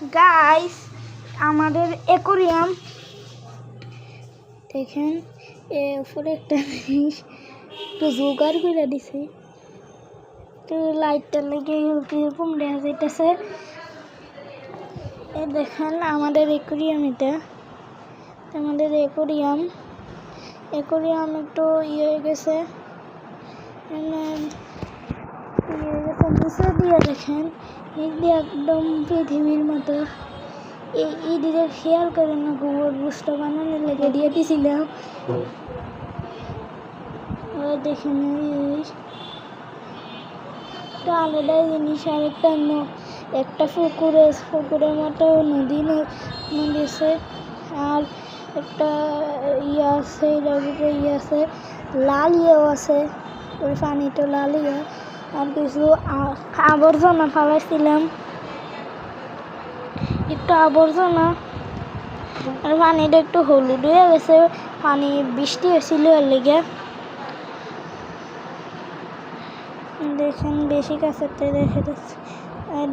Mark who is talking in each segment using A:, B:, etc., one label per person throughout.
A: Guys আমাদের aquarium দেখেন উপরে একটা জিনিস একটু জোগাড় করে দিছে, তো লাইটটা লেগে এরকম দেখা যাইতেছে। এই দেখেন আমাদের অ্যাকোরিয়াম, এটা আমাদের অ্যাকোরিয়াম একটু ইয়ে হয়ে গেছে, নিচে দিয়ে দেখেন একদম পৃথিবীর মতো। এই দিকে খেয়াল করেন না, গোবর বুঝতে বানানো লেগে দিয়ে দিয়েছিলাম। দেখেন একটা আলাদা জিনিস। আর একটা পুকুরের মতো নদী আছে, আর একটা ইয়ে আছে, ইয়ে আছে, লাল ইয়েও আছে, ওই পানিটা লাল ইয়ে। আর কিছু আবর্জনা ফালাইছিলাম, একটু আবর্জনা, আর পানিটা একটু হলুদ হয়ে গেছে, পানি বৃষ্টি হয়েছিল এর লেগে। দেখেন বেশি কাছেতে দেখে যাচ্ছে।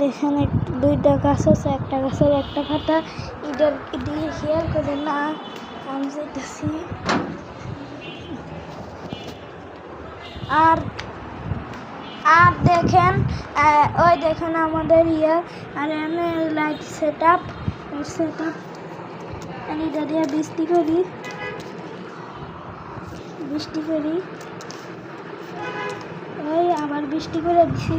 A: দেখেন দুইটা গাছ আছে, একটা গাছের একটা পাতা এটার দিকে খেয়াল করে না, আমি যেতেছি। আর দেখেন ওই দেখেন আমাদের আর এমনি লাইট সেট আপ এটা দিয়ে বৃষ্টি করি ওই আবার বৃষ্টি করে দিছি।